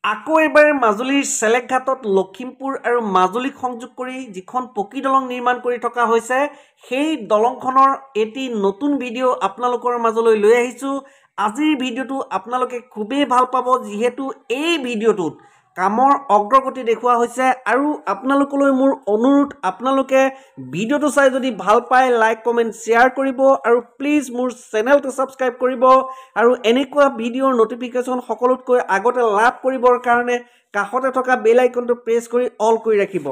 আকৌ এবাৰ মাজুলীৰ চেলেকঘাটত লখিমপুৰ আৰু মাজুলীক সংযোগ কৰি যিখন পকী দলং নিৰ্মাণ কৰি থকা হৈছে সেই দলংখনৰ এটি নতুন ভিডিঅ' আপোনালোকৰ মাজলৈ লৈ আহিছোঁ। আজিৰ ভিডিঅ'টো আপোনালোকে খুবেই ভাল পাব, যিহেতু এই ভিডিঅ'টোত কামৰ অগ্ৰগতি দেখুওৱা হৈছে। আৰু আপোনালোকলৈ মোৰ অনুৰোধ, আপোনালোকে ভিডিঅ'টো চাই যদি ভাল পায় লাইক কমেণ্ট শ্বেয়াৰ কৰিব আৰু প্লিজ মোৰ চেনেলটো ছাবস্ক্ৰাইব কৰিব আৰু এনেকুৱা ভিডিঅ'ৰ নটিফিকেশ্যন সকলোতকৈ আগতে লাভ কৰিবৰ কাৰণে কাষতে থকা বেল আইকনটো প্ৰেছ কৰি অল কৰি ৰাখিব।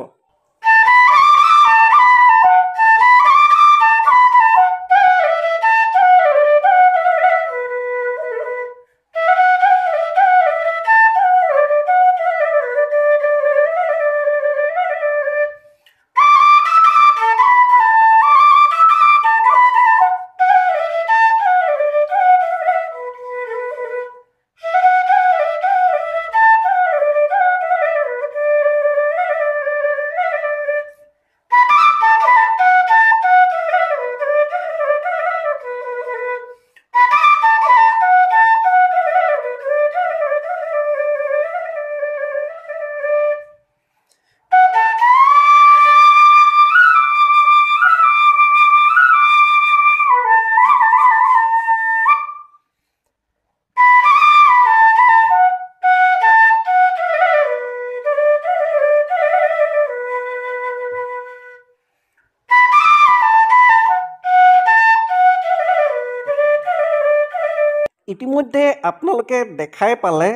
ইতিমধ্যে আপোনালোকে দেখাই পালে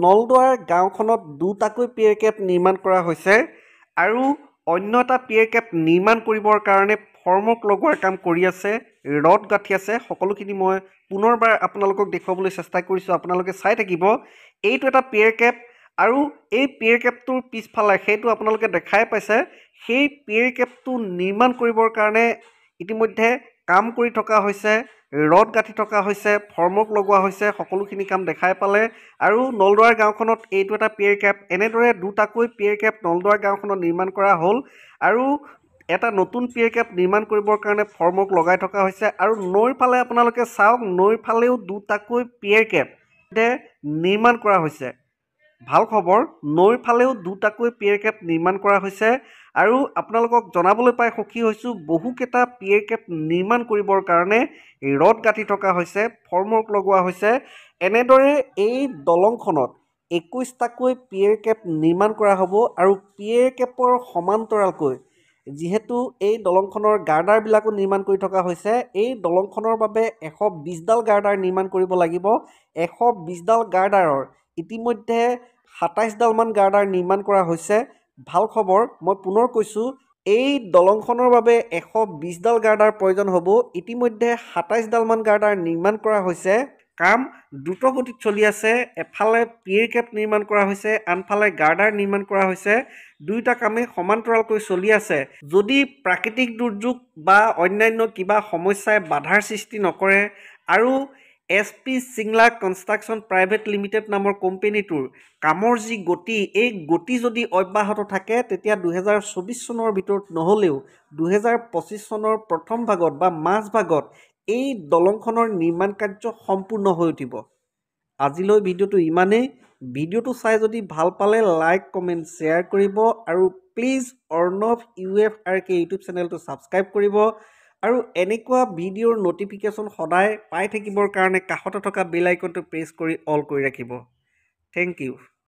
নলদুৱাৰ গাঁওখনত দুটাকৈ পিয়েৰ কেপ নিৰ্মাণ কৰা হৈছে আৰু অন্য এটা পিয়েৰ কেপ নিৰ্মাণ কৰিবৰ কাৰণে ফৰ্মক লগোৱাৰ কাম কৰি আছে, ৰড গাঁঠি আছে। সকলোখিনি মই পুনৰবাৰ আপোনালোকক দেখুৱাবলৈ চেষ্টা কৰিছোঁ, আপোনালোকে চাই থাকিব। এইটো এটা পিয়েৰ কেপ আৰু এই পিয়েৰ কেপটোৰ পিছফালে সেইটো আপোনালোকে দেখাই পাইছে, সেই পিয়েৰ কেপটো নিৰ্মাণ কৰিবৰ কাৰণে ইতিমধ্যে কাম কৰি থকা হৈছে, ৰড গাঁঠি থকা হৈছে, ফৰ্মক লগোৱা হৈছে। সকলোখিনি কাম দেখাই পালে আৰু নলদুৱাৰ গাঁওখনত এইটো এটা পিয়েৰ কেপ। এনেদৰে দুটাকৈ পিয়েৰ কেপ নলদুৱাৰ গাঁওখনত নিৰ্মাণ কৰা হ'ল আৰু এটা নতুন পিয়েৰ কেপ নিৰ্মাণ কৰিবৰ কাৰণে ফৰ্মক লগাই থকা হৈছে। আৰু নৈৰ ফালে আপোনালোকে চাওক, নৈৰ ফালেও দুটাকৈ পিয়েৰ কেপ নিৰ্মাণ কৰা হৈছে। ভাল খবৰ, নৈৰ ফালেও দুটাকৈ পিয়েৰ কেপ নিৰ্মাণ কৰা হৈছে আৰু আপোনালোকক জনাবলৈ পাই সুখী হৈছোঁ, বহুকেইটা পিয়েৰ কেপ নিৰ্মাণ কৰিবৰ কাৰণে ৰড গাঁঠি থকা হৈছে, ফৰ্মৱৰ্ক লগোৱা হৈছে। এনেদৰে এই দলংখনত 21টাকৈ পিয়েৰ কেপ নিৰ্মাণ কৰা হ'ব আৰু পিয়েৰ কেপৰ সমান্তৰালকৈ যিহেতু এই দলংখনৰ গাৰ্ডাৰবিলাকো নিৰ্মাণ কৰি থকা হৈছে, এই দলংখনৰ বাবে 120ডাল গাৰ্ডাৰ নিৰ্মাণ কৰিব লাগিব। 120ডাল গাৰ্ডাৰৰ ইতিমধ্যে 27ডালমান গাৰ্ডাৰ নিৰ্মাণ কৰা হৈছে। ভাল খবৰ, মই পুনৰ কৈছোঁ, এই দলংখনৰ বাবে 120ডাল গাৰ্ডাৰ প্ৰয়োজন হ'ব। ইতিমধ্যে 27ডালমান গাৰ্ডাৰ নিৰ্মাণ কৰা হৈছে। কাম দ্ৰুতগতিত চলি আছে। এফালে পিয়েৰ কেপ নিৰ্মাণ কৰা হৈছে, আনফালে গাৰ্ডাৰ নিৰ্মাণ কৰা হৈছে। দুয়োটা কামেই সমান্তৰালকৈ চলি আছে। যদি প্ৰাকৃতিক দুৰ্যোগ বা অন্যান্য কিবা সমস্যাই বাধাৰ সৃষ্টি নকৰে আৰু SP Singla construction private limited নামৰ কোম্পেনীটোৰ কামৰ যি গতি, এই গতি যদি অব্যাহত থাকে, তেতিয়া 2024 চনৰ ভিতৰত নহ'লেও 2025 চনৰ প্ৰথম ভাগত বা মাজ ভাগত এই দলংখনৰ নিৰ্মাণ কাৰ্য সম্পূৰ্ণ হৈ উঠিব। আজিলৈ ভিডিঅ'টো ইমানেই। ভিডিঅ'টো চাই যদি ভাল পালে লাইক কমেণ্ট শ্বেয়াৰ কৰিব আৰু প্লিজ অৰ্ণৱ UFRK ইউটিউব চেনেলটো ছাবস্ক্ৰাইব কৰিব আৰু এনেকুৱা ভিডিঅ'ৰ নটিফিকেশ্যন সদায় পাই থাকিবৰ কাৰণে কাষতে থকা বেল আইকনটো প্ৰেছ কৰি অল কৰি ৰাখিব। Thank U.